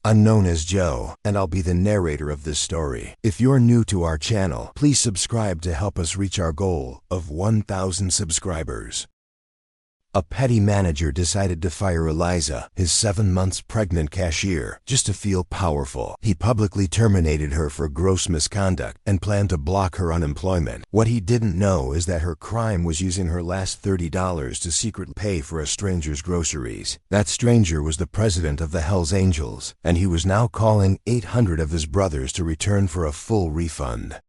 I'm known as Joe, and I'll be the narrator of this story. If you're new to our channel, please subscribe to help us reach our goal of 1,000 subscribers. A petty manager decided to fire Eliza, his 7 months pregnant cashier, just to feel powerful. He publicly terminated her for gross misconduct and planned to block her unemployment. What he didn't know is that her crime was using her last $30 to secretly pay for a stranger's groceries. That stranger was the president of the Hells Angels, and he was now calling 800 of his brothers to return for a full refund.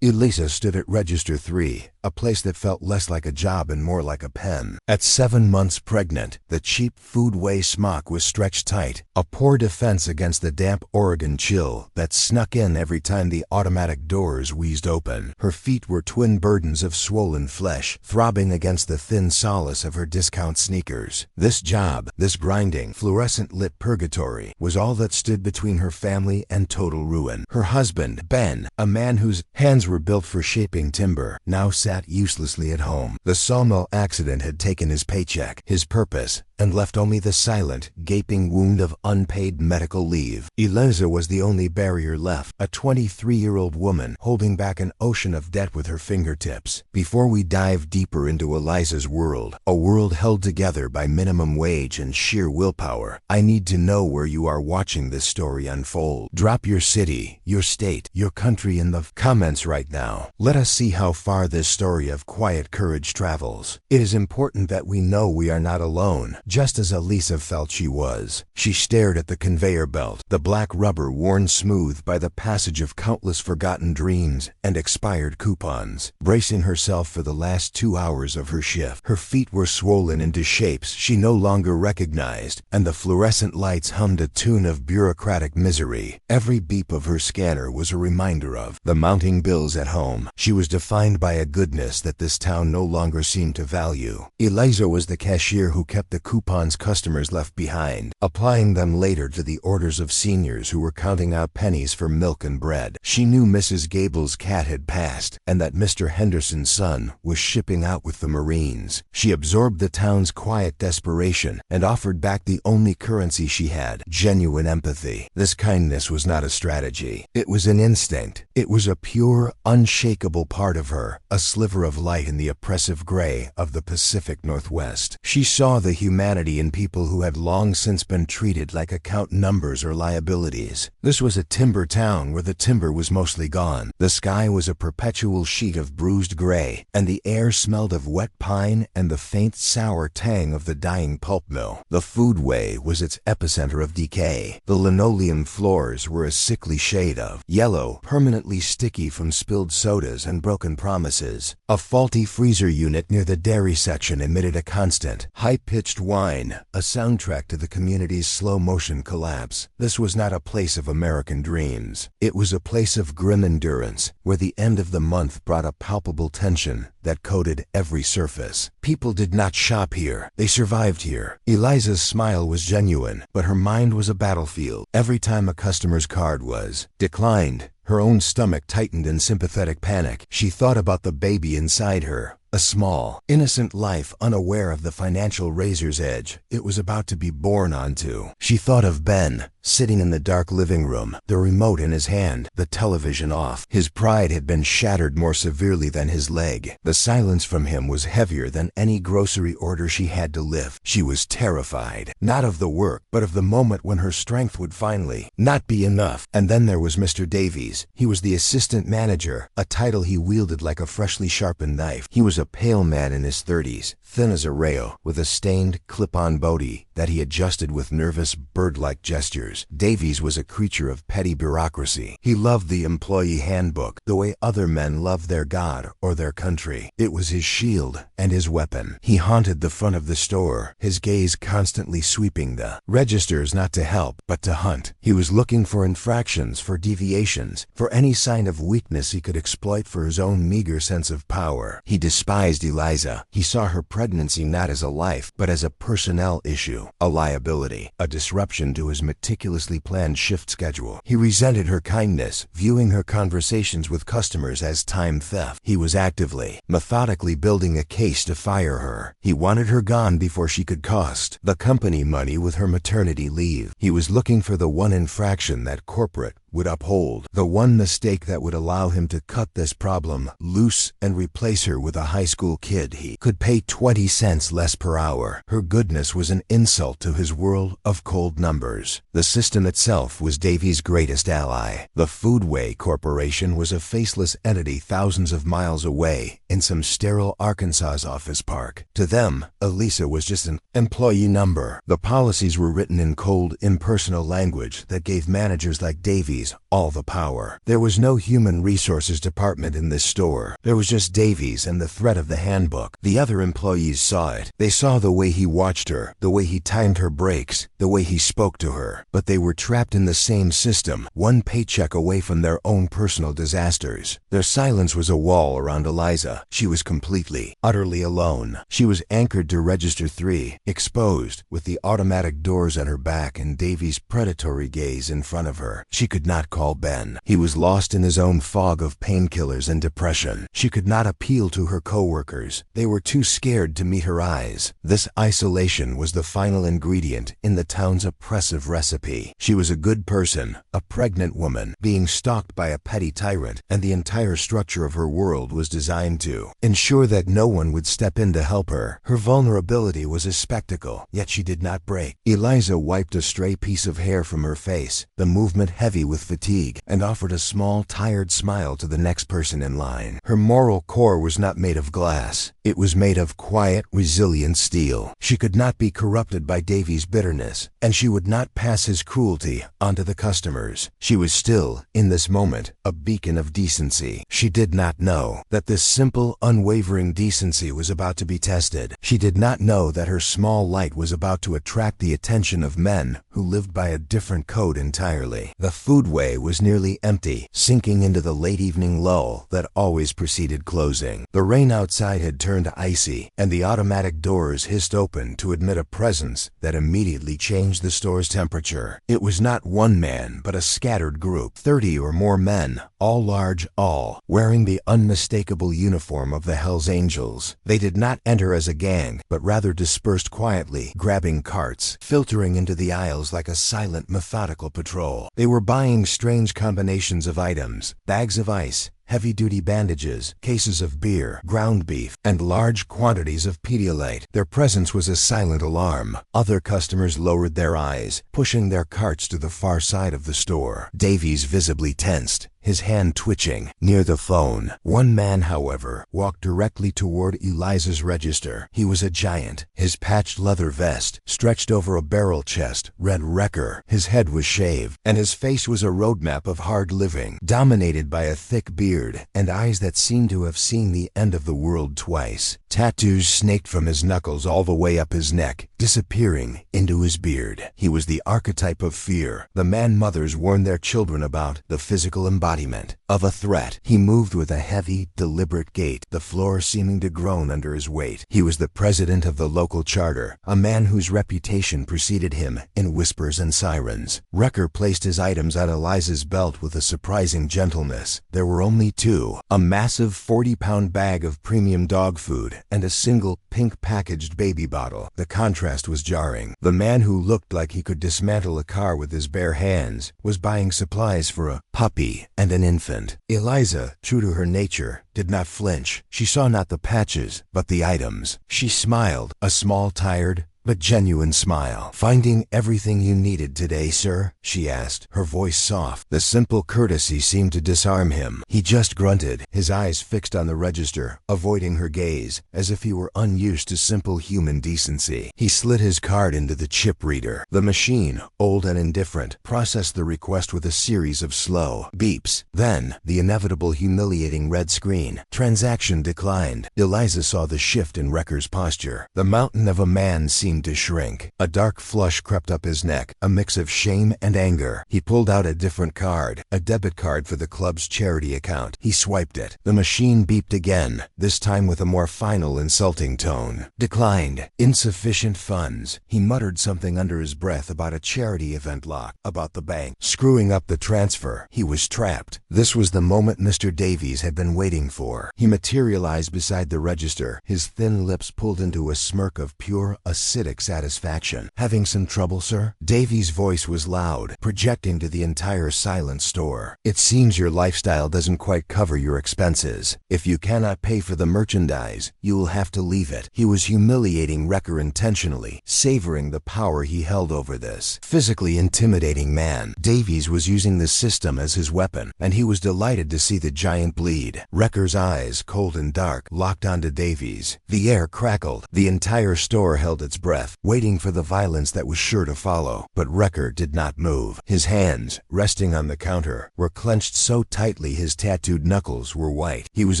Eliza stood at Register 3, a place that felt less like a job and more like a pen. At 7 months pregnant, the cheap foodway smock was stretched tight, a poor defense against the damp Oregon chill that snuck in every time the automatic doors wheezed open. Her feet were twin burdens of swollen flesh, throbbing against the thin solace of her discount sneakers. This job, this grinding, fluorescent-lit purgatory, was all that stood between her family and total ruin. Her husband, Ben, a man whose hands were built for shaping timber, now sat uselessly at home. The sawmill accident had taken his paycheck, his purpose, and left only the silent, gaping wound of unpaid medical leave. Eliza was the only barrier left, a 23-year-old woman holding back an ocean of debt with her fingertips. Before we dive deeper into Eliza's world, a world held together by minimum wage and sheer willpower, I need to know where you are watching this story unfold. Drop your city, your state, your country in the comments right now. Let us see how far this story of quiet courage travels. It is important that we know we are not alone, just as Eliza felt she was. She stared at the conveyor belt, the black rubber worn smooth by the passage of countless forgotten dreams and expired coupons, bracing herself for the last 2 hours of her shift. Her feet were swollen into shapes she no longer recognized, and the fluorescent lights hummed a tune of bureaucratic misery. Every beep of her scanner was a reminder of the mounting bills at home. She was defined by a goodness that this town no longer seemed to value. Eliza was the cashier who kept the coupons customers left behind, applying them later to the orders of seniors who were counting out pennies for milk and bread. She knew Mrs. Gable's cat had passed, and that Mr. Henderson's son was shipping out with the Marines. She absorbed the town's quiet desperation and offered back the only currency she had, genuine empathy. This kindness was not a strategy. It was an instinct. It was a pure, unshakable part of her, a sliver of light in the oppressive gray of the Pacific Northwest. She saw the humanity in people who had long since been treated like account numbers or liabilities. This was a timber town where the timber was mostly gone. The sky was a perpetual sheet of bruised gray, and the air smelled of wet pine and the faint sour tang of the dying pulp mill. The foodway was its epicenter of decay. The linoleum floors were a sickly shade of yellow, permanently sticky from spilled sodas and broken promises. A faulty freezer unit near the dairy section emitted a constant, high-pitched whine, a soundtrack to the community's slow-motion collapse. This was not a place of American dreams. It was a place of grim endurance, where the end of the month brought a palpable tension that coated every surface. People did not shop here. They survived here. Eliza's smile was genuine, but her mind was a battlefield. Every time a customer's card was declined, her own stomach tightened in sympathetic panic. She thought about the baby inside her, a small, innocent life unaware of the financial razor's edge it was about to be born onto. She thought of Ben, sitting in the dark living room, the remote in his hand, the television off. His pride had been shattered more severely than his leg. The silence from him was heavier than any grocery order she had to lift. She was terrified, not of the work, but of the moment when her strength would finally not be enough. And then there was Mr. Davies. He was the assistant manager, a title he wielded like a freshly sharpened knife. He was a pale man in his 30s, thin as a rail, with a stained, clip-on body that he adjusted with nervous, bird-like gestures. Davies was a creature of petty bureaucracy. He loved the employee handbook the way other men love their God or their country. It was his shield and his weapon. He haunted the front of the store, his gaze constantly sweeping the registers, not to help, but to hunt. He was looking for infractions, for deviations, for any sign of weakness he could exploit for his own meager sense of power. He despised despised Eliza. He saw her pregnancy not as a life, but as a personnel issue, a liability, a disruption to his meticulously planned shift schedule. He resented her kindness, viewing her conversations with customers as time theft. He was actively, methodically building a case to fire her. He wanted her gone before she could cost the company money with her maternity leave. He was looking for the one infraction that corporate would uphold, the one mistake that would allow him to cut this problem loose and replace her with a high school kid he could pay 20 cents less per hour. Her goodness was an insult to his world of cold numbers. The system itself was Davy's greatest ally. The Foodway Corporation was a faceless entity thousands of miles away in some sterile Arkansas office park. To them, Elisa was just an employee number. The policies were written in cold, impersonal language that gave managers like Davy all the power. There was no human resources department in this store. There was just Davies and the threat of the handbook. The other employees saw it. They saw the way he watched her, the way he timed her breaks, the way he spoke to her. But they were trapped in the same system, one paycheck away from their own personal disasters. Their silence was a wall around Eliza. She was completely, utterly alone. She was anchored to Register 3, exposed, with the automatic doors at her back and Davies' predatory gaze in front of her. She could not call Ben. He was lost in his own fog of painkillers and depression. She could not appeal to her coworkers. They were too scared to meet her eyes. This isolation was the final ingredient in the town's oppressive recipe. She was a good person, a pregnant woman, being stalked by a petty tyrant, and the entire structure of her world was designed to ensure that no one would step in to help her. Her vulnerability was a spectacle, yet she did not break. Eliza wiped a stray piece of hair from her face, the movement heavy with fatigue, and offered a small, tired smile to the next person in line. Her moral core was not made of glass. It was made of quiet, resilient steel. She could not be corrupted by Davy's bitterness, and she would not pass his cruelty onto the customers. She was still, in this moment, a beacon of decency. She did not know that this simple, unwavering decency was about to be tested. She did not know that her small light was about to attract the attention of men who lived by a different code entirely. The Foodway was nearly empty, sinking into the late evening lull that always preceded closing. The rain outside had turned icy, and the automatic doors hissed open to admit a presence that immediately changed the store's temperature. It was not one man, but a scattered group, 30 or more men, all large, all wearing the unmistakable uniform of the Hells Angels. They did not enter as a gang, but rather dispersed quietly, grabbing carts, filtering into the aisles like a silent, methodical patrol. They were buying strange combinations of items: bags of ice, heavy-duty bandages, cases of beer, ground beef, and large quantities of Pedialyte. Their presence was a silent alarm. Other customers lowered their eyes, pushing their carts to the far side of the store. Davies visibly tensed, his hand twitching, near the phone. One man, however, walked directly toward Eliza's register. He was a giant. His patched leather vest stretched over a barrel chest read Wrecker. His head was shaved, and his face was a roadmap of hard living, dominated by a thick beard and eyes that seemed to have seen the end of the world twice. Tattoos snaked from his knuckles all the way up his neck, disappearing into his beard. He was the archetype of fear, the man mothers warned their children about, the physical embodiment of a threat. He moved with a heavy, deliberate gait, the floor seeming to groan under his weight. He was the president of the local charter, a man whose reputation preceded him in whispers and sirens. Wrecker placed his items on Eliza's belt with a surprising gentleness. There were only two: a massive 40-pound bag of premium dog food and a single pink packaged baby bottle. The contrast was jarring. The man who looked like he could dismantle a car with his bare hands was buying supplies for a puppy and an infant. Eliza, true to her nature, did not flinch. She saw not the patches, but the items. She smiled, a small, tired, but genuine smile. "Finding everything you needed today, sir?" she asked, her voice soft. The simple courtesy seemed to disarm him. He just grunted, his eyes fixed on the register, avoiding her gaze, as if he were unused to simple human decency. He slid his card into the chip reader. The machine, old and indifferent, processed the request with a series of slow beeps. Then, the inevitable humiliating red screen. Transaction declined. Eliza saw the shift in Wrecker's posture. The mountain of a man seemed seemed to shrink. A dark flush crept up his neck, a mix of shame and anger. He pulled out a different card, a debit card for the club's charity account. He swiped it. The machine beeped again, this time with a more final, insulting tone. Declined. Insufficient funds. He muttered something under his breath about a charity event lock, about the bank screwing up the transfer. He was trapped. This was the moment Mr. Davies had been waiting for. He materialized beside the register, his thin lips pulled into a smirk of pure, acidic satisfaction. "Having some trouble, sir?" Davies' voice was loud, projecting to the entire silent store. "It seems your lifestyle doesn't quite cover your expenses. If you cannot pay for the merchandise, you will have to leave it." He was humiliating Wrecker intentionally, savoring the power he held over this physically intimidating man. Davies was using the system as his weapon, and he was delighted to see the giant bleed. Wrecker's eyes, cold and dark, locked onto Davies. The air crackled. The entire store held its breath, waiting for the violence that was sure to follow. But Wrecker did not move. His hands, resting on the counter, were clenched so tightly his tattooed knuckles were white. He was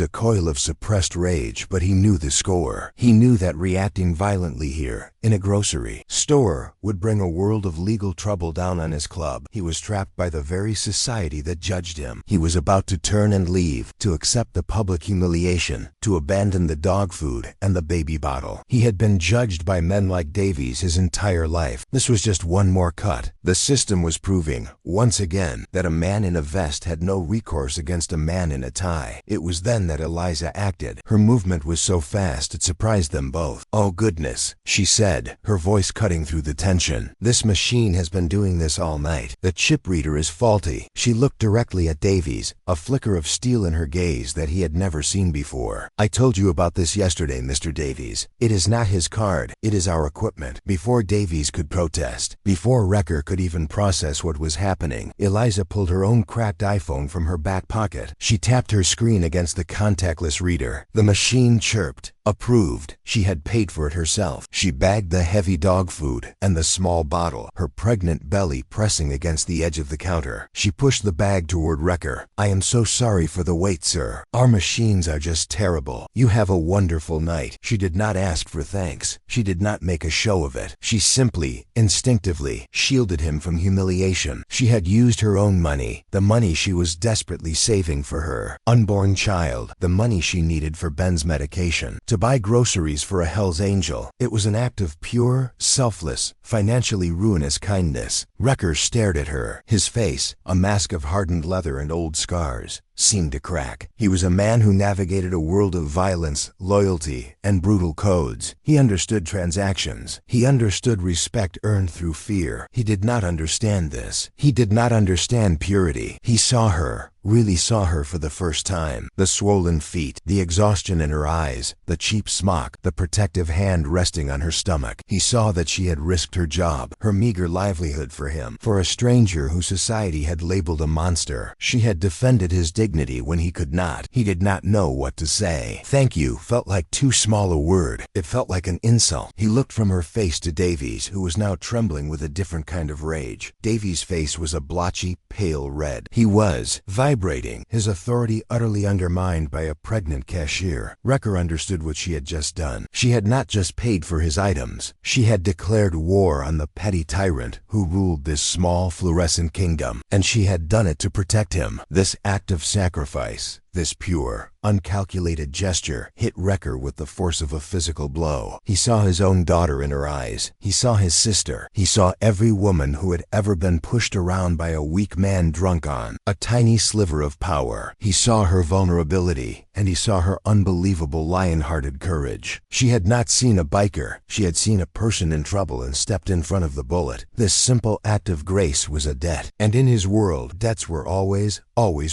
a coil of suppressed rage, but he knew the score. He knew that reacting violently here, in a grocery store, would bring a world of legal trouble down on his club. He was trapped by the very society that judged him. He was about to turn and leave, to accept the public humiliation, to abandon the dog food and the baby bottle. He had been judged by men like Davies his entire life. This was just one more cut. The system was proving, once again, that a man in a vest had no recourse against a man in a tie. It was then that Eliza acted. Her movement was so fast it surprised them both. "Oh goodness," she said, her voice cutting through the tension. "This machine has been doing this all night. The chip reader is faulty." She looked directly at Davies, a flicker of steel in her gaze that he had never seen before. "I told you about this yesterday, Mr. Davies. It is not his card, it is our equipment." Before Davies could protest, before Wrecker could even process what was happening, Eliza pulled her own cracked iPhone from her back pocket. She tapped her screen against the contactless reader. The machine chirped. Approved. She had paid for it herself. She bagged the heavy dog food and the small bottle, her pregnant belly pressing against the edge of the counter. She pushed the bag toward Wrecker. "I am so sorry for the wait, sir. Our machines are just terrible. You have a wonderful night." She did not ask for thanks. She did not make a show of it. She simply, instinctively, shielded him from humiliation. She had used her own money, the money she was desperately saving for her unborn child, the money she needed for Ben's medication, to buy groceries for a Hell's Angel. It was an act of pure, selfless, financially ruinous kindness. Wrecker stared at her. His face, a mask of hardened leather and old scars, seemed to crack. He was a man who navigated a world of violence, loyalty, and brutal codes. He understood transactions. He understood respect earned through fear. He did not understand this. He did not understand purity. He saw her, really saw her for the first time. The swollen feet, the exhaustion in her eyes, the cheap smock, the protective hand resting on her stomach. He saw that she had risked her job, her meager livelihood for him, for a stranger who society had labeled a monster. She had defended his dignity when he could not. He did not know what to say. "Thank you" felt like too small a word. It felt like an insult. He looked from her face to Davies, who was now trembling with a different kind of rage. Davies' face was a blotchy, pale red. He was vibrating, his authority utterly undermined by a pregnant cashier. Wrecker understood what she had just done. She had not just paid for his items. She had declared war on the petty tyrant who ruled this small, fluorescent kingdom, and she had done it to protect him. This act of sacrifice, this pure, uncalculated gesture, hit Wrecker with the force of a physical blow. He saw his own daughter in her eyes. He saw his sister. He saw every woman who had ever been pushed around by a weak man drunk on a tiny sliver of power. He saw her vulnerability, and he saw her unbelievable lion-hearted courage. She had not seen a biker. She had seen a person in trouble and stepped in front of the bullet. This simple act of grace was a debt, and in his world, debts were always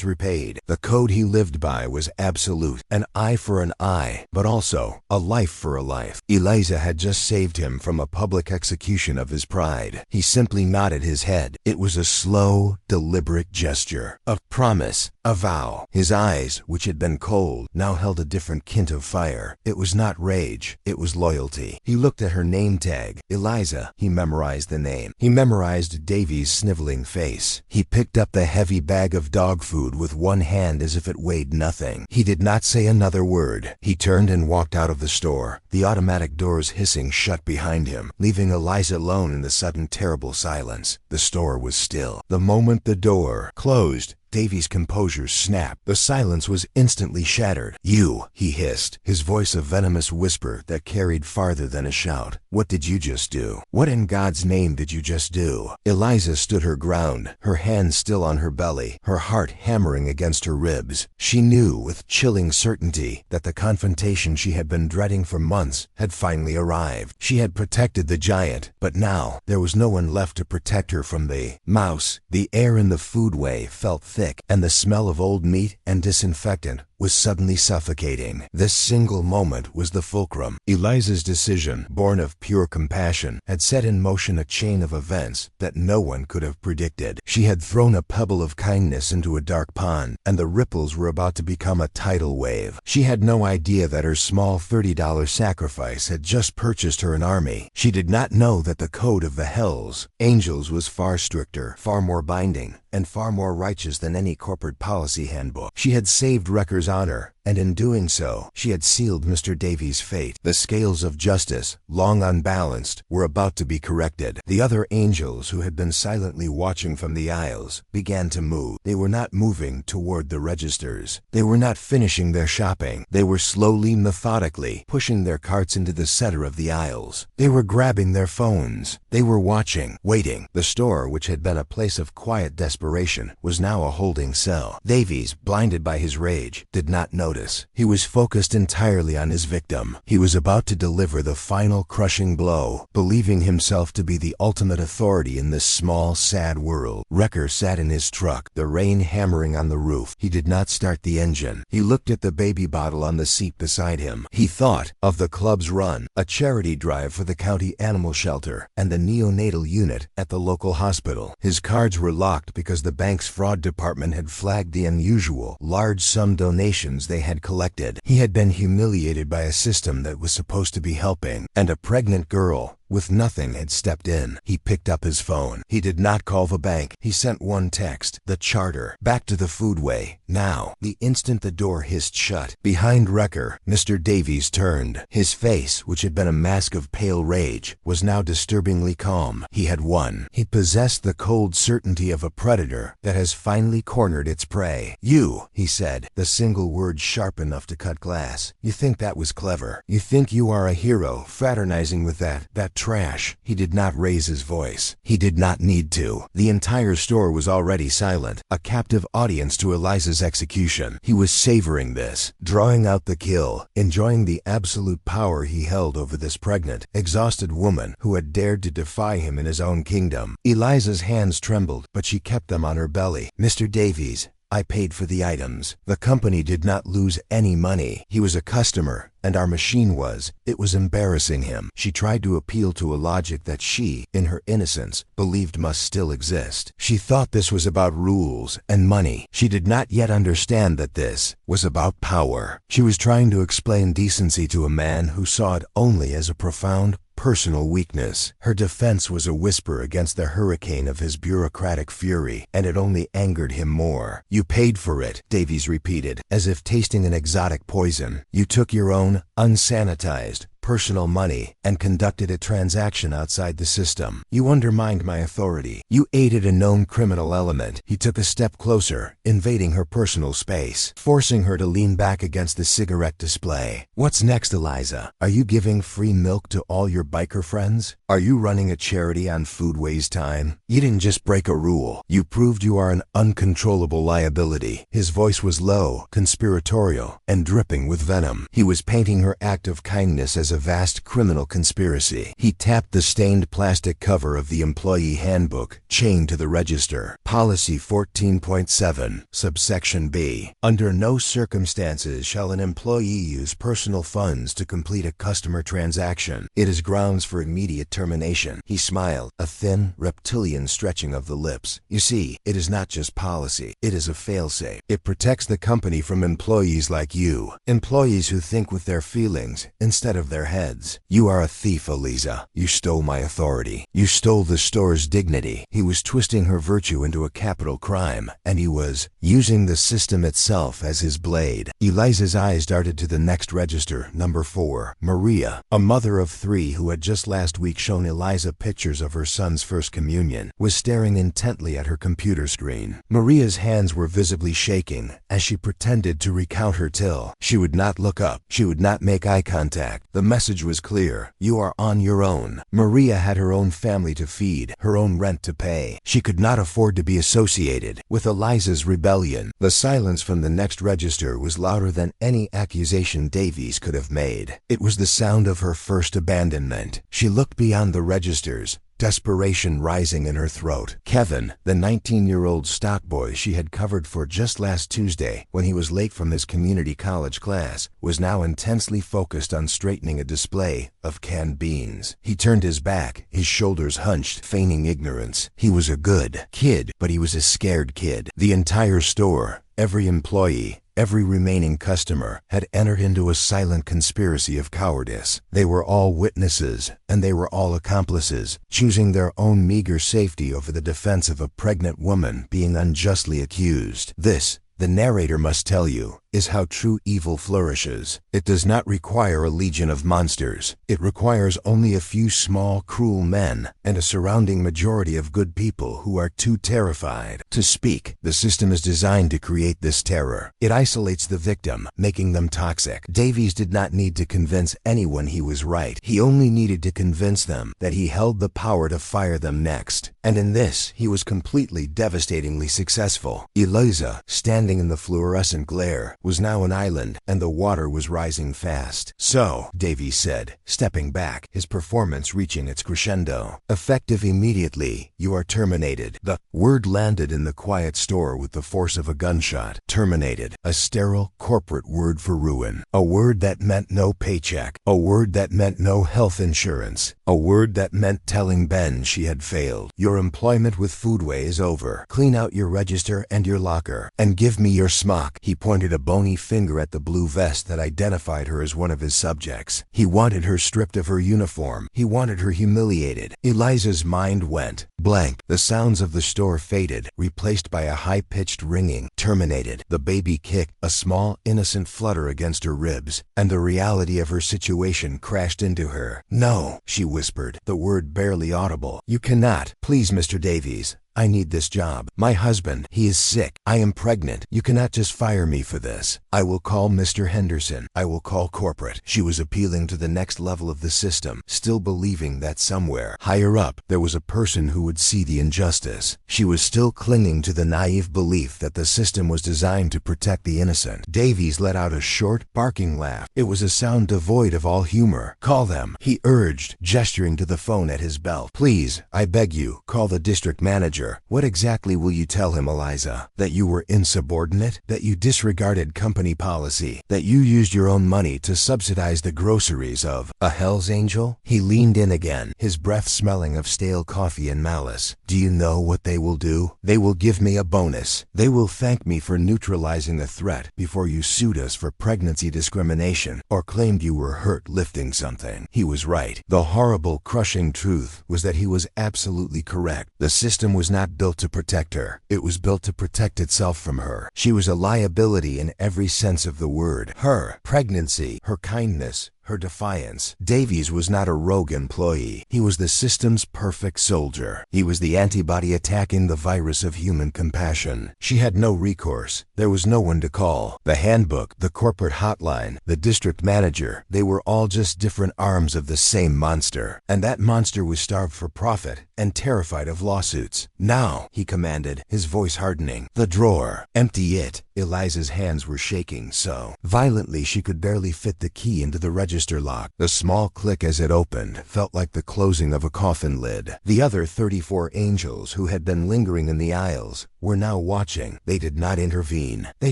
repaid. The code he lived by was absolute, an eye for an eye, but also a life for a life. Eliza had just saved him from a public execution of his pride. He simply nodded his head. It was a slow, deliberate gesture of promise, A vow. His eyes, which had been cold, now held a different hint of fire. It was not rage, it was loyalty. He looked at her name tag. Eliza. He memorized the name. He memorized Davy's sniveling face. He picked up the heavy bag of dog food with one hand as if it weighed nothing. He did not say another word. He turned and walked out of the store, the automatic doors hissing shut behind him, leaving Eliza alone in the sudden terrible silence. The store was still. The moment the door closed, Davy's composure snapped. The silence was instantly shattered. "You," he hissed, his voice a venomous whisper that carried farther than a shout. "What did you just do? What in God's name did you just do?" Eliza stood her ground, her hands still on her belly, her heart hammering against her ribs. She knew with chilling certainty that the confrontation she had been dreading for months had finally arrived. She had protected the giant, but now there was no one left to protect her from the mouse. The air in the foodway felt thick, and the smell of old meat and disinfectant was suddenly suffocating. This single moment was the fulcrum. Eliza's decision, born of pure compassion, had set in motion a chain of events that no one could have predicted. She had thrown a pebble of kindness into a dark pond, and the ripples were about to become a tidal wave. She had no idea that her small $30 sacrifice had just purchased her an army. She did not know that the code of the Hells Angels was far stricter, far more binding, and far more righteous than any corporate policy handbook. She had saved Wrecker's honor, and in doing so, she had sealed Mr. Davy's fate. The scales of justice, long unbalanced, were about to be corrected. The other angels who had been silently watching from the aisles began to move. They were not moving toward the registers. They were not finishing their shopping. They were slowly, methodically pushing their carts into the center of the aisles. They were grabbing their phones. They were watching, waiting. The store, which had been a place of quiet desperation, was now a holding cell. Davies, blinded by his rage, did not notice. He was focused entirely on his victim. He was about to deliver the final crushing blow, believing himself to be the ultimate authority in this small, sad world. Wrecker sat in his truck, the rain hammering on the roof. He did not start the engine. He looked at the baby bottle on the seat beside him. He thought of the club's run, a charity drive for the county animal shelter, and the neonatal unit at the local hospital. His cards were locked because the bank's fraud department had flagged the unusual, large-sum donations they had collected. He had been humiliated by a system that was supposed to be helping, and a pregnant girl with nothing had stepped in. He picked up his phone. He did not call the bank. He sent one text, the charter, back to the foodway. Now, the instant the door hissed shut, behind Wrecker, Mr. Davies turned. His face, which had been a mask of pale rage, was now disturbingly calm. He had won. He possessed the cold certainty of a predator that has finally cornered its prey. "You," he said, the single word sharp enough to cut glass. "You think that was clever. You think you are a hero fraternizing with that trash." He did not raise his voice. He did not need to. The entire store was already silent, a captive audience to Eliza's execution. He was savoring this, drawing out the kill, enjoying the absolute power he held over this pregnant, exhausted woman who had dared to defy him in his own kingdom. Eliza's hands trembled, but she kept them on her belly. "Mr. Davies, I paid for the items. The company did not lose any money. He was a customer, and our machine was. It was embarrassing him." She tried to appeal to a logic that she, in her innocence, believed must still exist. She thought this was about rules and money. She did not yet understand that this was about power. She was trying to explain decency to a man who saw it only as a profound, personal weakness. Her defense was a whisper against the hurricane of his bureaucratic fury, and it only angered him more. "You paid for it," Davies repeated, as if tasting an exotic poison. "You took your own, unsanitized, personal money and conducted a transaction outside the system. You undermined my authority. You aided a known criminal element." He took a step closer, invading her personal space, forcing her to lean back against the cigarette display. "What's next, Eliza? Are you giving free milk to all your biker friends? Are you running a charity on Foodway's time? You didn't just break a rule. You proved you are an uncontrollable liability." His voice was low, conspiratorial, and dripping with venom. He was painting her act of kindness as a a vast criminal conspiracy. He tapped the stained plastic cover of the employee handbook, chained to the register. Policy 14.7, subsection B. Under no circumstances shall an employee use personal funds to complete a customer transaction. It is grounds for immediate termination. He smiled, a thin, reptilian stretching of the lips. You see, it is not just policy. It is a failsafe. It protects the company from employees like you. Employees who think with their feelings instead of their heads. You are a thief, Eliza. You stole my authority. You stole the store's dignity. He was twisting her virtue into a capital crime, and he was using the system itself as his blade. Eliza's eyes darted to the next register, number 4. Maria, a mother of 3 who had just last week shown Eliza pictures of her son's first communion, was staring intently at her computer screen. Maria's hands were visibly shaking as she pretended to recount her till. She would not look up. She would not make eye contact. The message was clear. You are on your own. Maria had her own family to feed, her own rent to pay. She could not afford to be associated with Eliza's rebellion. The silence from the next register was louder than any accusation Davies could have made. It was the sound of her first abandonment. She looked beyond the registers, desperation rising in her throat. Kevin, the 19-year-old stock boy she had covered for just last Tuesday when he was late from his community college class, was now intensely focused on straightening a display of canned beans. He turned his back, his shoulders hunched, feigning ignorance. He was a good kid, but he was a scared kid. The entire store, every employee, every remaining customer had entered into a silent conspiracy of cowardice. They were all witnesses, and they were all accomplices, choosing their own meager safety over the defense of a pregnant woman being unjustly accused. This, the narrator must tell you, is how true evil flourishes. It does not require a legion of monsters. It requires only a few small, cruel men and a surrounding majority of good people who are too terrified to speak. The system is designed to create this terror. It isolates the victim, making them toxic. Davies did not need to convince anyone he was right. He only needed to convince them that he held the power to fire them next. And in this, he was completely, devastatingly successful. Eliza, standing in the fluorescent glare, was now an island, and the water was rising fast. So, Davies said, stepping back, his performance reaching its crescendo. Effective immediately, you are terminated. The word landed in the quiet store with the force of a gunshot. Terminated. A sterile, corporate word for ruin. A word that meant no paycheck. A word that meant no health insurance. A word that meant telling Ben she had failed. Your employment with Foodway is over. Clean out your register and your locker, and give me your smock. He pointed a bony finger at the blue vest that identified her as one of his subjects. He wanted her stripped of her uniform. He wanted her humiliated. Eliza's mind went blank. The sounds of the store faded, replaced by a high-pitched ringing. Terminated. The baby kicked, a small, innocent flutter against her ribs, and the reality of her situation crashed into her. No, she whispered, the word barely audible. You cannot. Please, Mr. Davies. I need this job. My husband, he is sick. I am pregnant. You cannot just fire me for this. I will call Mr. Henderson. I will call corporate. She was appealing to the next level of the system, still believing that somewhere, higher up, there was a person who would see the injustice. She was still clinging to the naive belief that the system was designed to protect the innocent. Davies let out a short, barking laugh. It was a sound devoid of all humor. Call them, he urged, gesturing to the phone at his belt. Please, I beg you, call the district manager. What exactly will you tell him, Eliza? That you were insubordinate? That you disregarded company policy? That you used your own money to subsidize the groceries of a Hell's Angel? He leaned in again, his breath smelling of stale coffee and malice. Do you know what they will do? They will give me a bonus. They will thank me for neutralizing the threat before you sued us for pregnancy discrimination or claimed you were hurt lifting something. He was right. The horrible, crushing truth was that he was absolutely correct. The system was not built to protect her. It was built to protect itself from her. She was a liability in every sense of the word. Her pregnancy, her kindness, her defiance. Davies was not a rogue employee. He was the system's perfect soldier. He was the antibody attacking the virus of human compassion. She had no recourse. There was no one to call. The handbook, the corporate hotline, the district manager, they were all just different arms of the same monster. And that monster was starved for profit and terrified of lawsuits. Now, he commanded, his voice hardening. The drawer. Empty it. Eliza's hands were shaking so violently she could barely fit the key into the register. register lock. The small click as it opened felt like the closing of a coffin lid. The other 34 angels who had been lingering in the aisles were now watching. They did not intervene. They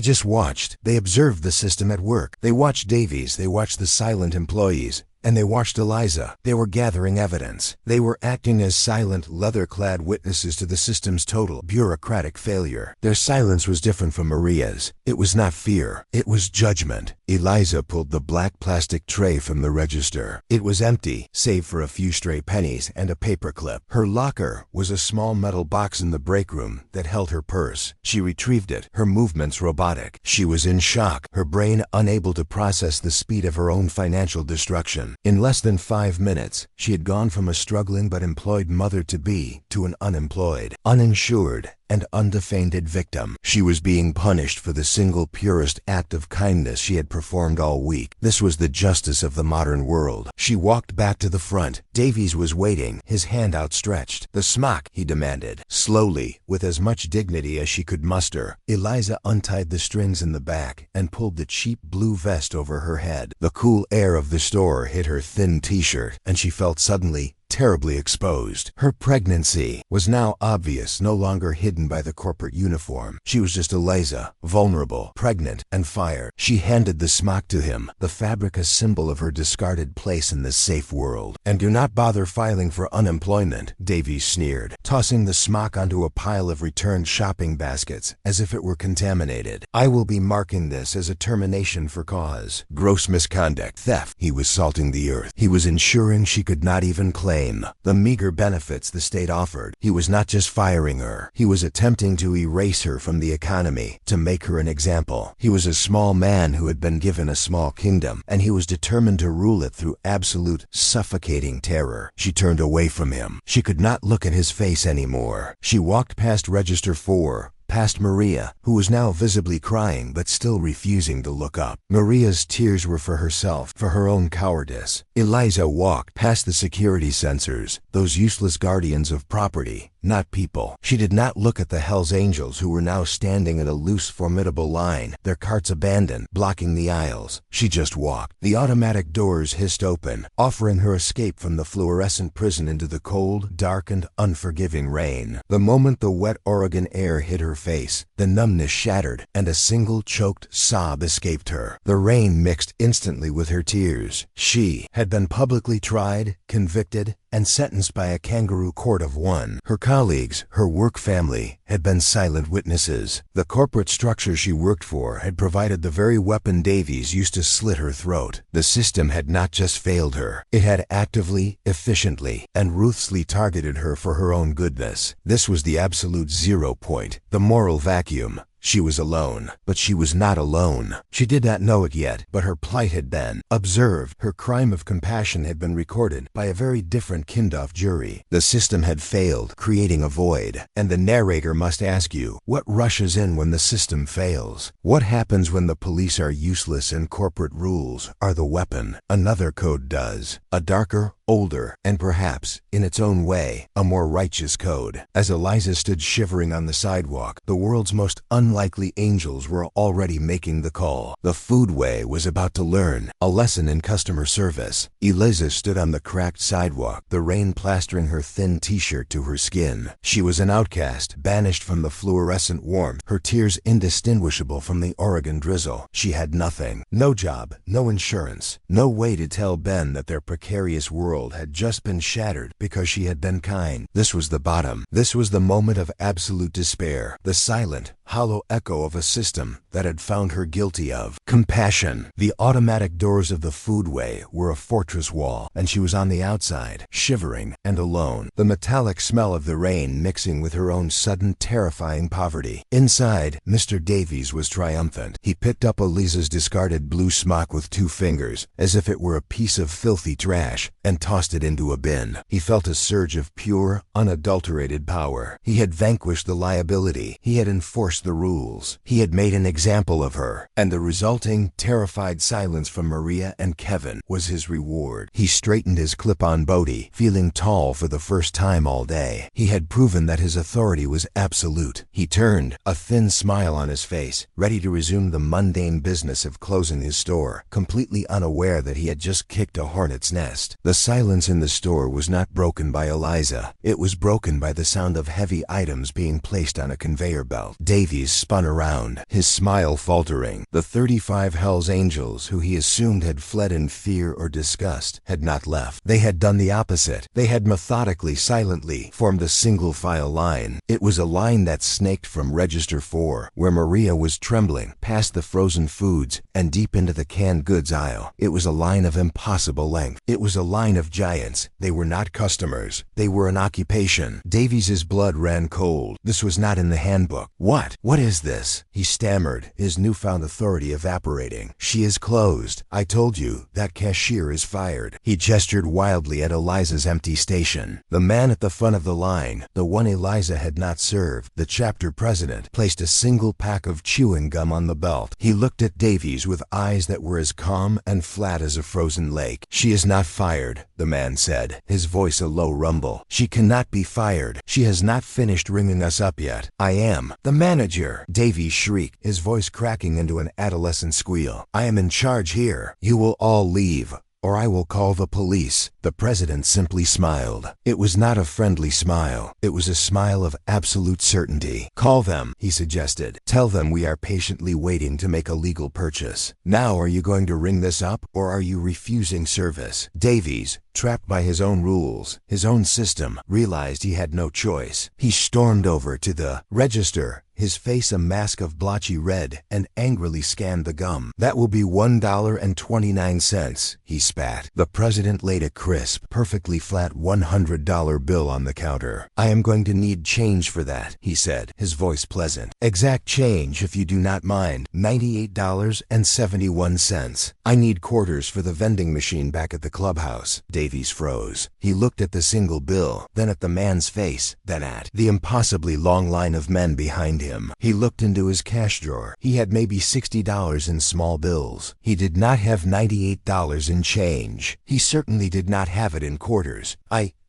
just watched. They observed the system at work. They watched Davies. They watched the silent employees. And they watched Eliza. They were gathering evidence. They were acting as silent, leather-clad witnesses to the system's total bureaucratic failure. Their silence was different from Maria's. It was not fear. It was judgment. Eliza pulled the black plastic tray from the register. It was empty, save for a few stray pennies and a paperclip. Her locker was a small metal box in the break room that held her purse. She retrieved it, her movements robotic. She was in shock, her brain unable to process the speed of her own financial destruction. In less than 5 minutes, she had gone from a struggling but employed mother-to-be to an unemployed, uninsured, and undefended victim. She was being punished for the single purest act of kindness she had performed all week. This was the justice of the modern world. She walked back to the front. Davies was waiting, his hand outstretched. "The smock," he demanded. Slowly, with as much dignity as she could muster, Eliza untied the strings in the back and pulled the cheap blue vest over her head. The cool air of the store hit her thin t-shirt, and she felt suddenly terribly exposed. Her pregnancy was now obvious, no longer hidden by the corporate uniform. She was just Eliza, vulnerable, pregnant, and fired. She handed the smock to him, the fabric a symbol of her discarded place in this safe world. "And do not bother filing for unemployment," Davies sneered, tossing the smock onto a pile of returned shopping baskets as if it were contaminated. "I will be marking this as a termination for cause. Gross misconduct, theft." He was salting the earth. He was ensuring she could not even claim the meager benefits the state offered. He was not just firing her. He was attempting to erase her from the economy, to make her an example. He was a small man who had been given a small kingdom, and he was determined to rule it through absolute, suffocating terror. She turned away from him. She could not look at his face anymore. She walked past Register 4, past Maria, who was now visibly crying but still refusing to look up. Maria's tears were for herself, for her own cowardice. Eliza walked past the security sensors, those useless guardians of property, not people. She did not look at the Hell's Angels who were now standing in a loose, formidable line, their carts abandoned, blocking the aisles. She just walked. The automatic doors hissed open, offering her escape from the fluorescent prison into the cold, dark, and unforgiving rain. The moment the wet Oregon air hit her face, the numbness shattered, and a single choked sob escaped her. The rain mixed instantly with her tears. She had been publicly tried, convicted, and sentenced by a kangaroo court of one. Her colleagues, her work family, had been silent witnesses. The corporate structure she worked for had provided the very weapon Davies used to slit her throat. The system had not just failed her. It had actively, efficiently, and ruthlessly targeted her for her own goodness. This was the absolute zero point, the moral vacuum. She was alone, but she was not alone. She did not know it yet, but her plight had been observed. Her crime of compassion had been recorded by a very different Kindorf jury. The system had failed, creating a void. And the narrator must ask you, what rushes in when the system fails? What happens when the police are useless and corporate rules are the weapon? Another code does. A darker, older, and perhaps, in its own way, a more righteous code. As Eliza stood shivering on the sidewalk, the world's most unlikely angels were already making the call. The foodway was about to learn a lesson in customer service. Eliza stood on the cracked sidewalk, the rain plastering her thin t-shirt to her skin. She was an outcast, banished from the fluorescent warmth, her tears indistinguishable from the Oregon drizzle. She had nothing. No job, no insurance, no way to tell Ben that their precarious world had just been shattered because she had been kind. This was the bottom. This was the moment of absolute despair, the silent, hollow echo of a system that had found her guilty of compassion. The automatic doors of the foodway were a fortress wall, and she was on the outside, shivering and alone, the metallic smell of the rain mixing with her own sudden, terrifying poverty. Inside, Mr. Davies was triumphant. He picked up Eliza's discarded blue smock with 2 fingers, as if it were a piece of filthy trash, and tossed it into a bin. He felt a surge of pure, unadulterated power. He had vanquished the liability. He had enforced the rules. He had made an example of her, and the result resulting, terrified silence from Maria and Kevin was his reward. He straightened his clip-on bootie, feeling tall for the first time all day. He had proven that his authority was absolute. He turned, a thin smile on his face, ready to resume the mundane business of closing his store, completely unaware that he had just kicked a hornet's nest. The silence in the store was not broken by Eliza. It was broken by the sound of heavy items being placed on a conveyor belt. Davies spun around, his smile faltering. The 35 Hells Angels, who he assumed had fled in fear or disgust, had not left. They had done the opposite. They had methodically, silently formed a single-file line. It was a line that snaked from Register 4, where Maria was trembling, past the frozen foods, and deep into the canned goods aisle. It was a line of impossible length. It was a line of giants. They were not customers. They were an occupation. Davies's blood ran cold. This was not in the handbook. What is this? He stammered, his newfound authority evaporating. She is closed. I told you, that cashier is fired. He gestured wildly at Eliza's empty station. The man at the front of the line, the one Eliza had not served, the chapter president, placed a single pack of chewing gum on the belt. He looked at Davies with eyes that were as calm and flat as a frozen lake. She is not fired, the man said, his voice a low rumble. She cannot be fired. She has not finished ringing us up yet. I am the manager, Davies shrieked, his voice cracking into an adolescent squeal. I am in charge here. You will all leave, or I will call the police. The president simply smiled. It was not a friendly smile. It was a smile of absolute certainty. Call them, he suggested. Tell them we are patiently waiting to make a legal purchase. Now are you going to ring this up, or are you refusing service? Davies, trapped by his own rules, his own system, realized he had no choice. He stormed over to the register, his face a mask of blotchy red, and angrily scanned the gum. That will be $1.29, he spat. The president laid a crisp, perfectly flat $100 bill on the counter. I am going to need change for that, he said, his voice pleasant. Exact change, if you do not mind. $98.71. I need quarters for the vending machine back at the clubhouse. Davies froze. He looked at the single bill, then at the man's face, then at the impossibly long line of men behind him. He looked into his cash drawer. He had maybe $60 in small bills. He did not have $98 in change. He certainly did not have it in quarters.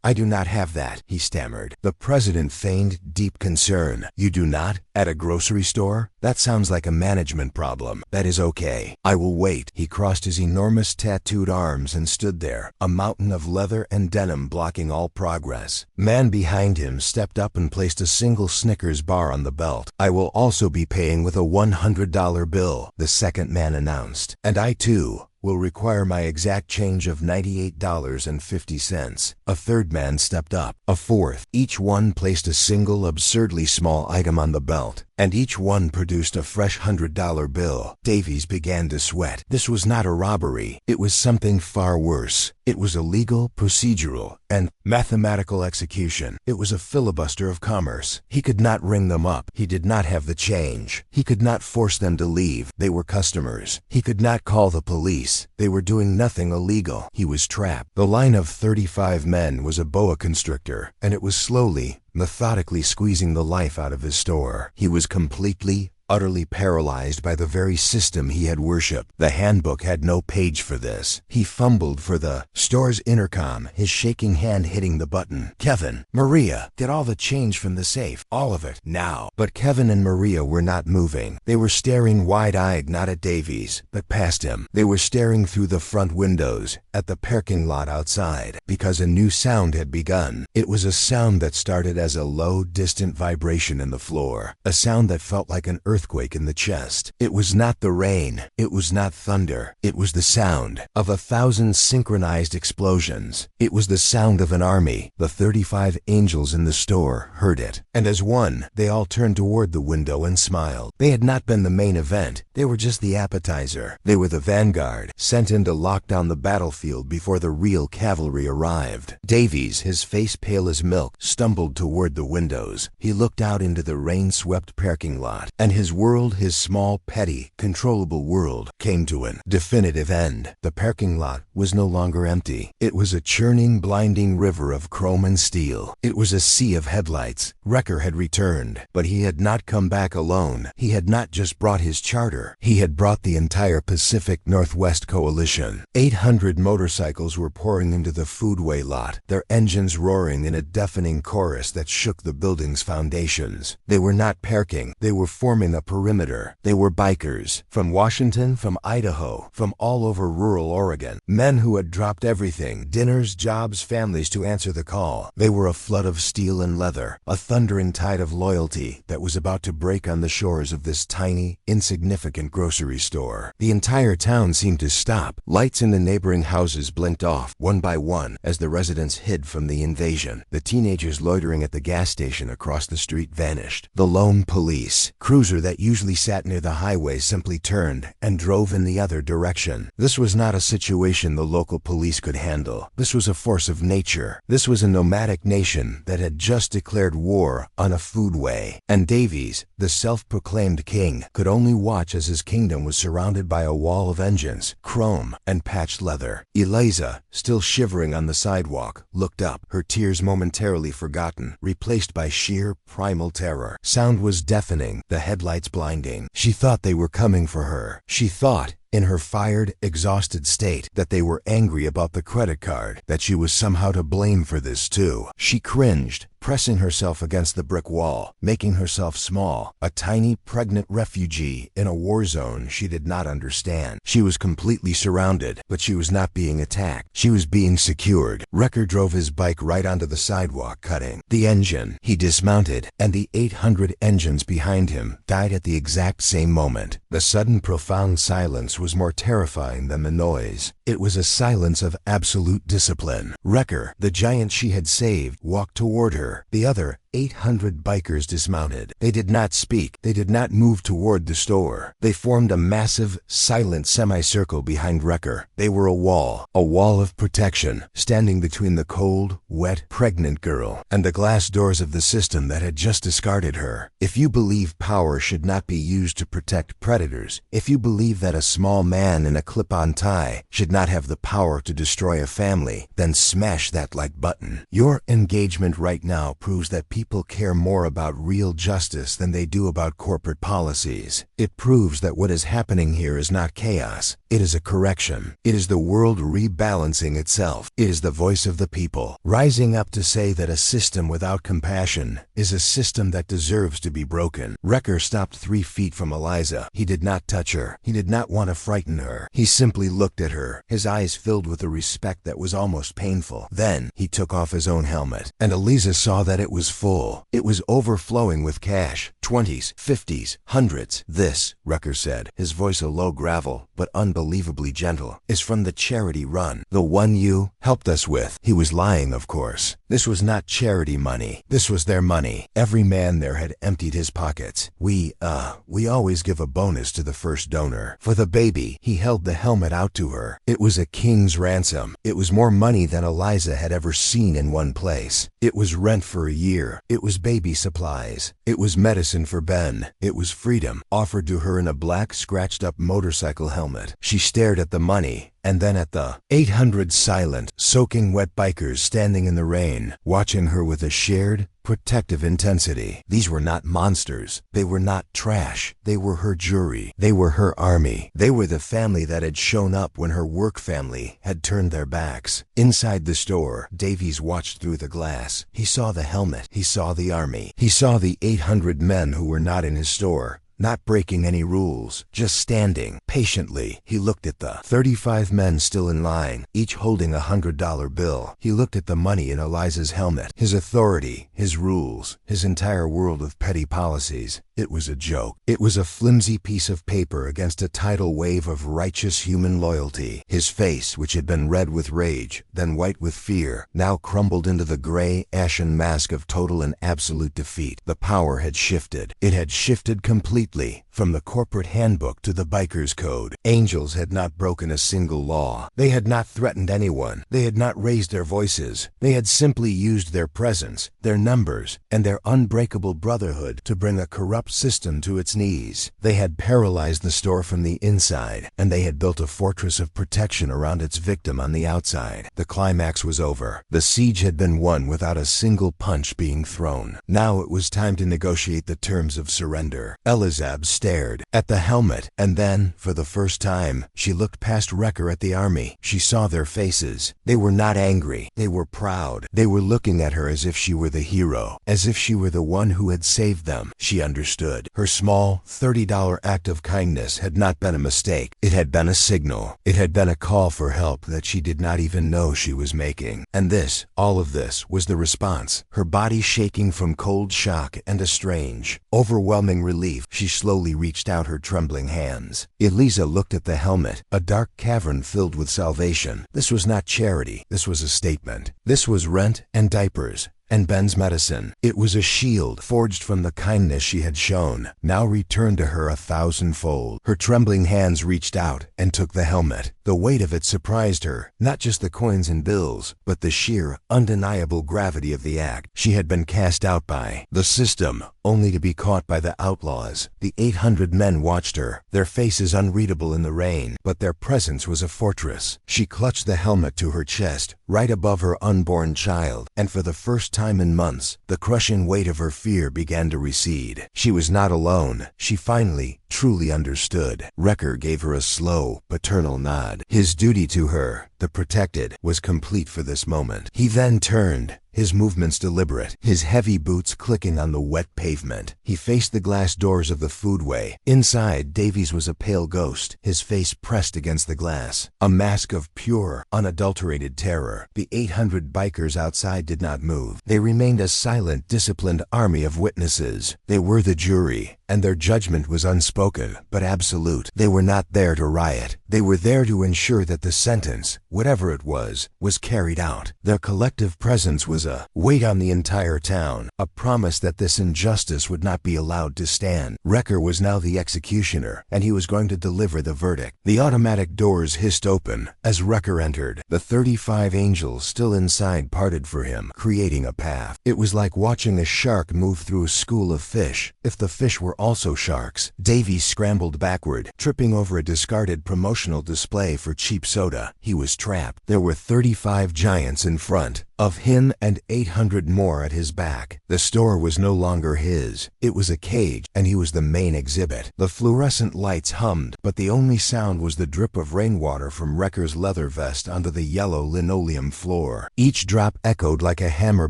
I do not have that, he stammered. The president feigned deep concern. You do not? At a grocery store? That sounds like a management problem. That is okay. I will wait. He crossed his enormous tattooed arms and stood there, a mountain of leather and denim blocking all progress. Man behind him stepped up and placed a single Snickers bar on the belt. I will also be paying with a $100 bill, the second man announced. And I too will require my exact change of $98.50. A third man stepped up. A fourth. Each one placed a single absurdly small item on the belt, and each one produced a fresh $100 bill. Davies began to sweat. This was not a robbery. It was something far worse. It was illegal, procedural, and mathematical execution. It was a filibuster of commerce. He could not ring them up. He did not have the change. He could not force them to leave. They were customers. He could not call the police. They were doing nothing illegal. He was trapped. The line of 35 men was a boa constrictor, and it was slowly, methodically squeezing the life out of his store. He was completely, utterly paralyzed by the very system he had worshipped. The handbook had no page for this. He fumbled for the store's intercom, his shaking hand hitting the button. Kevin, Maria, get all the change from the safe. All of it, now. But Kevin and Maria were not moving. They were staring wide-eyed not at Davies, but past him. They were staring through the front windows, at the parking lot outside, because a new sound had begun. It was a sound that started as a low, distant vibration in the floor, a sound that felt like an earthquake in the chest. It was not the rain. It was not thunder. It was the sound of 1,000 synchronized explosions. It was the sound of an army. The 35 angels in the store heard it, and as one, they all turned toward the window and smiled. They had not been the main event. They were just the appetizer. They were the vanguard, sent in to lock down the battlefield before the real cavalry arrived. Davies, his face pale as milk, stumbled toward the windows. He looked out into the rain-swept parking lot, and his his world, his small, petty, controllable world, came to an definitive end. The parking lot was no longer empty. It was a churning, blinding river of chrome and steel. It was a sea of headlights. Wrecker had returned, but he had not come back alone. He had not just brought his charter. He had brought the entire Pacific Northwest Coalition. 800 motorcycles were pouring into the foodway lot, their engines roaring in a deafening chorus that shook the building's foundations. They were not parking. They were forming a perimeter. They were bikers. From Washington, from Idaho, from all over rural Oregon. Men who had dropped everything, dinners, jobs, families, to answer the call. They were a flood of steel and leather, a thundering tide of loyalty that was about to break on the shores of this tiny, insignificant grocery store. The entire town seemed to stop. Lights in the neighboring houses blinked off, one by one, as the residents hid from the invasion. The teenagers loitering at the gas station across the street vanished. The lone police cruiser that usually sat near the highway simply turned and drove in the other direction. This was not a situation the local police could handle. This was a force of nature. This was a nomadic nation that had just declared war on a foodway. And Davies, the self-proclaimed king, could only watch as his kingdom was surrounded by a wall of engines, chrome, and patched leather. Eliza, still shivering on the sidewalk, looked up, her tears momentarily forgotten, replaced by sheer, primal terror. Sound was deafening, the headlights blinding. She thought they were coming for her. She thought, in her fired, exhausted state, that they were angry about the credit card, that she was somehow to blame for this too. She cringed, pressing herself against the brick wall, making herself small, a tiny, pregnant refugee in a war zone she did not understand. She was completely surrounded, but she was not being attacked. She was being secured. Wrecker drove his bike right onto the sidewalk, cutting the engine. He dismounted, and the 800 engines behind him died at the exact same moment. The sudden, profound silence was more terrifying than the noise. It was a silence of absolute discipline. Wrecker, the giant she had saved, walked toward her. The other 800 bikers dismounted. They did not speak. They did not move toward the store. They formed a massive, silent semicircle behind Wrecker. They were a wall of protection, standing between the cold, wet, pregnant girl and the glass doors of the system that had just discarded her. If you believe power should not be used to protect predators, if you believe that a small man in a clip-on tie should not have the power to destroy a family, then smash that like button. Your engagement right now proves that people care more about real justice than they do about corporate policies. It proves that what is happening here is not chaos. It is a correction. It is the world rebalancing itself. It is the voice of the people, rising up to say that a system without compassion is a system that deserves to be broken. Wrecker stopped 3 feet from Eliza. He did not touch her. He did not want to frighten her. He simply looked at her, his eyes filled with a respect that was almost painful. Then he took off his own helmet, and Eliza saw that it was full. It was overflowing with cash. 20s, 50s, hundreds. This, Wrecker said, his voice a low gravel, but unbelievably gentle, is from the charity run. The one you helped us with. He was lying, of course. This was not charity money. This was their money. Every man there had emptied his pockets. We always give a bonus to the first donor. For the baby, he held the helmet out to her. It was a king's ransom. It was more money than Eliza had ever seen in one place. It was rent for a year. It was baby supplies. It was medicine for Ben. It was freedom, offered to her in a black, scratched-up motorcycle helmet. She stared at the money, and then at the 800 silent, soaking wet bikers standing in the rain, watching her with a shared, protective intensity. These were not monsters. They were not trash. They were her jury. They were her army. They were the family that had shown up when her work family had turned their backs. Inside the store, Davies watched through the glass. He saw the helmet. He saw the army. He saw the 800 men who were not in his store, not breaking any rules, just standing. Patiently, he looked at the 35 men still in line, each holding a $100 bill. He looked at the money in Eliza's helmet, his authority, his rules, his entire world of petty policies. It was a joke. It was a flimsy piece of paper against a tidal wave of righteous human loyalty. His face, which had been red with rage, then white with fear, now crumbled into the gray, ashen mask of total and absolute defeat. The power had shifted. It had shifted completely, from the corporate handbook to the biker's code. Angels had not broken a single law. They had not threatened anyone. They had not raised their voices. They had simply used their presence, their numbers, and their unbreakable brotherhood to bring a corrupt system to its knees. They had paralyzed the store from the inside, and they had built a fortress of protection around its victim on the outside. The climax was over. The siege had been won without a single punch being thrown. Now it was time to negotiate the terms of surrender. Elizab stared at the helmet, and then, for the first time, she looked past Wrecker at the army. She saw their faces. They were not angry. They were proud. They were looking at her as if she were the hero, as if she were the one who had saved them. She understood. Her small, $30 act of kindness had not been a mistake. It had been a signal. It had been a call for help that she did not even know she was making. And this, all of this, was the response. Her body shaking from cold shock and a strange, overwhelming relief, she slowly reached out her trembling hands. Elisa looked at the helmet, a dark cavern filled with salvation. This was not charity. This was a statement. This was rent and diapers and Ben's medicine. It was a shield forged from the kindness she had shown, now returned to her 1,000-fold. Her trembling hands reached out and took the helmet. The weight of it surprised her, not just the coins and bills, but the sheer, undeniable gravity of the act. She had been cast out by the system, only to be caught by the outlaws. The 800 men watched her, their faces unreadable in the rain, but their presence was a fortress. She clutched the helmet to her chest, right above her unborn child, and for the first time in months, the crushing weight of her fear began to recede. She was not alone. She finally, truly understood. Wrecker gave her a slow, paternal nod. His duty to her, the protected, was complete for this moment. He then turned, his movements deliberate, his heavy boots clicking on the wet pavement. He faced the glass doors of the foodway. Inside, Davies was a pale ghost, his face pressed against the glass, a mask of pure, unadulterated terror. The 800 bikers outside did not move. They remained a silent, disciplined army of witnesses. They were the jury, and their judgment was unspoken, but absolute. They were not there to riot. They were there to ensure that the sentence, whatever it was carried out. Their collective presence was a weight on the entire town, a promise that this injustice would not be allowed to stand. Wrecker was now the executioner, and he was going to deliver the verdict. The automatic doors hissed open as Wrecker entered. The 35 angels still inside parted for him, creating a path. It was like watching a shark move through a school of fish. If the fish were also sharks. Davies scrambled backward, tripping over a discarded promotional display for cheap soda. He was trapped. There were 35 giants in front of him and 800 more at his back. The store was no longer his. It was a cage, and he was the main exhibit. The fluorescent lights hummed, but the only sound was the drip of rainwater from Wrecker's leather vest onto the yellow linoleum floor. Each drop echoed like a hammer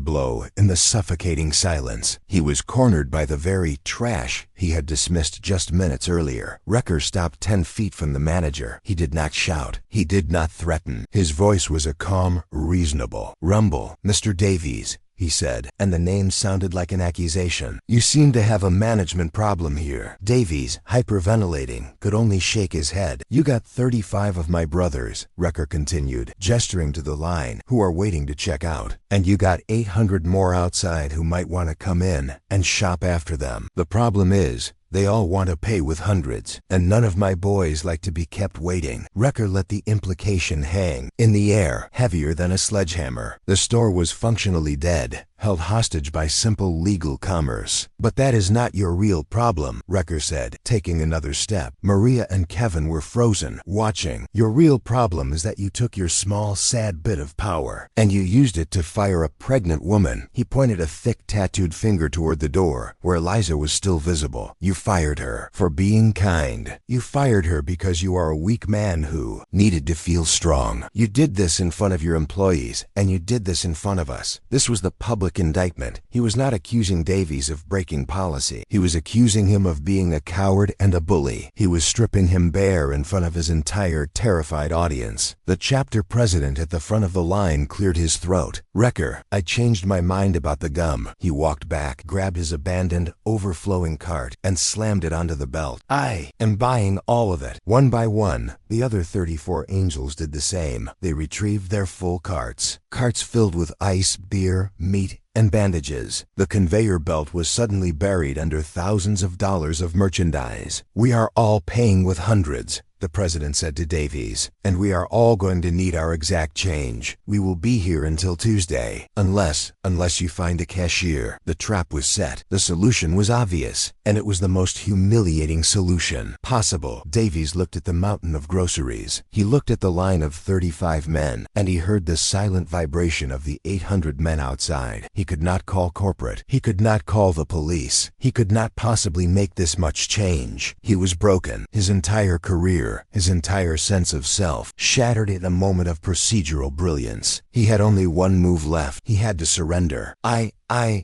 blow in the suffocating silence. He was cornered by the very trash he had dismissed just minutes earlier. Wrecker stopped 10 feet from the manager. He did not shout. He did not threaten. His voice was a calm, reasonable rumble. "Mr. Davies," he said, and the name sounded like an accusation. "You seem to have a management problem here." Davies, hyperventilating, could only shake his head. "You got 35 of my brothers," Wrecker continued, gesturing to the line, "who are waiting to check out. And you got 800 more outside who might want to come in and shop after them. The problem is, they all want to pay with hundreds, and none of my boys like to be kept waiting." Wrecker let the implication hang in the air, heavier than a sledgehammer. The store was functionally dead, held hostage by simple legal commerce. "But that is not your real problem," Wrecker said, taking another step. Maria and Kevin were frozen, watching. "Your real problem is that you took your small, sad bit of power, and you used it to fire a pregnant woman." He pointed a thick, tattooed finger toward the door, where Eliza was still visible. "You fired her for being kind. You fired her because you are a weak man who needed to feel strong. You did this in front of your employees, and you did this in front of us." This was the public indictment. He was not accusing Davies of breaking policy. He was accusing him of being a coward and a bully. He was stripping him bare in front of his entire terrified audience. The chapter president at the front of the line cleared his throat. "Wrecker, I changed my mind about the gum." He walked back, grabbed his abandoned, overflowing cart, and slammed it onto the belt. "I am buying all of it." One by one, the other 34 angels did the same. They retrieved their full carts. Carts filled with ice, beer, meat, and bandages. The conveyor belt was suddenly buried under thousands of dollars of merchandise. "We are all paying with hundreds," the president said to Davies, "and we are all going to need our exact change. We will be here until Tuesday, unless you find a cashier." The trap was set. The solution was obvious, and it was the most humiliating solution possible. Davies looked at the mountain of groceries. He looked at the line of 35 men, and he heard the silent vibration of the 800 men outside. He could not call corporate. He could not call the police. He could not possibly make this much change. He was broken. His entire career, his entire sense of self, shattered in a moment of procedural brilliance. He had only one move left. He had to surrender.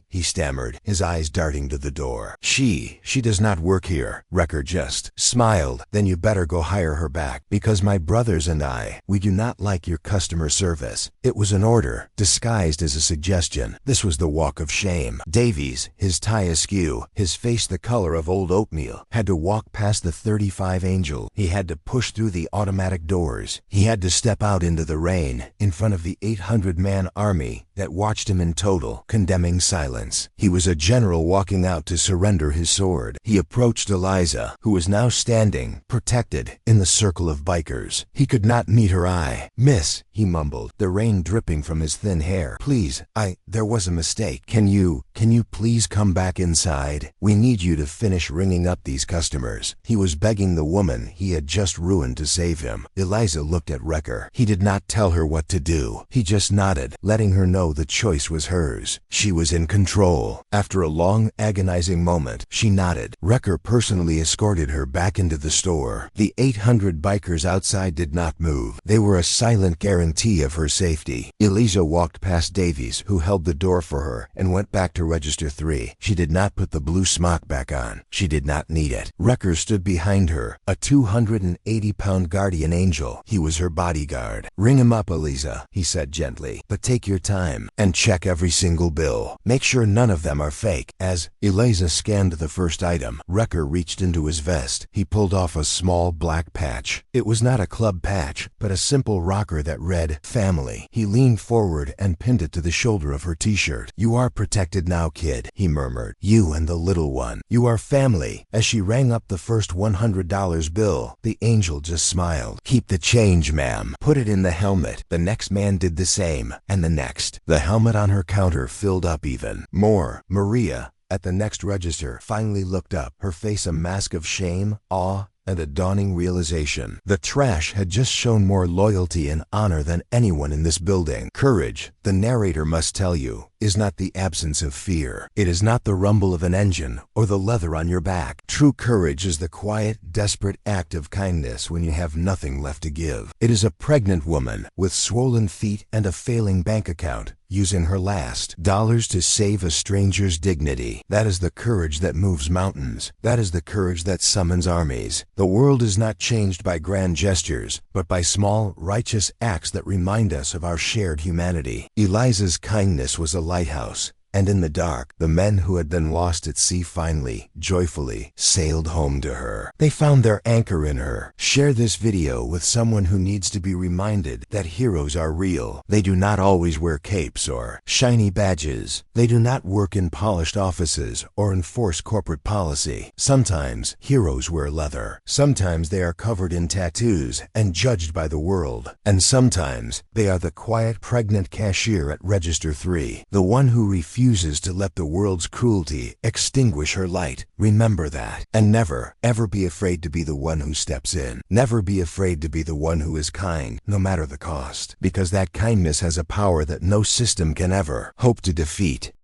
He stammered, his eyes darting to the door. She does not work here." Wrecker just smiled. "Then you better go hire her back, because my brothers and we do not like your customer service." It was an order, disguised as a suggestion. This was the walk of shame. Davies, his tie askew, his face the color of old oatmeal, had to walk past the 35 Angel. He had to push through the automatic doors. He had to step out into the rain, in front of the 800-man army that watched him in total, condemning silence. He was a general walking out to surrender his sword. He approached Eliza, who was now standing, protected, in the circle of bikers. He could not meet her eye. "Miss," he mumbled, the rain dripping from his thin hair. "Please, there was a mistake. Can you please come back inside? We need you to finish ringing up these customers." He was begging the woman he had just ruined to save him. Eliza looked at Wrecker. He did not tell her what to do. He just nodded, letting her know the choice was hers. She was in control. After a long, agonizing moment, she nodded. Wrecker personally escorted her back into the store. The 800 bikers outside did not move. They were a silent guarantee of her safety. Eliza walked past Davies, who held the door for her, and went back to register 3. She did not put the blue smock back on. She did not need it. Wrecker stood behind her, a 280-pound guardian angel. He was her bodyguard. "Ring him up, Eliza," he said gently, "but take your time, and check every single bill. Make sure none of them are fake." As Eliza scanned the first item, Wrecker reached into his vest. He pulled off a small black patch. It was not a club patch, but a simple rocker that read, "Family." He leaned forward and pinned it to the shoulder of her t-shirt. "You are protected now, kid," he murmured. "You and the little one. You are family." As she rang up the first $100 bill, the angel just smiled. "Keep the change, ma'am. Put it in the helmet." The next man did the same, and the next. The helmet on her counter filled up even more. Maria, at the next register, finally looked up, her face a mask of shame, awe, and a dawning realization. The trash had just shown more loyalty and honor than anyone in this building. Courage, the narrator must tell you, is not the absence of fear. It is not the rumble of an engine or the leather on your back. True courage is the quiet, desperate act of kindness when you have nothing left to give. It is a pregnant woman with swollen feet and a failing bank account, using her last dollars to save a stranger's dignity. That is the courage that moves mountains. That is the courage that summons armies. The world is not changed by grand gestures, but by small, righteous acts that remind us of our shared humanity. Eliza's kindness was a lighthouse, and in the dark, the men who had been lost at sea finally, joyfully, sailed home to her. They found their anchor in her. Share this video with someone who needs to be reminded that heroes are real. They do not always wear capes or shiny badges. They do not work in polished offices or enforce corporate policy. Sometimes, heroes wear leather. Sometimes they are covered in tattoos and judged by the world. And sometimes, they are the quiet, pregnant cashier at Register 3, the one who refuses to let the world's cruelty extinguish her light. Remember that. And never, ever be afraid to be the one who steps in. Never be afraid to be the one who is kind, no matter the cost. Because that kindness has a power that no system can ever hope to defeat.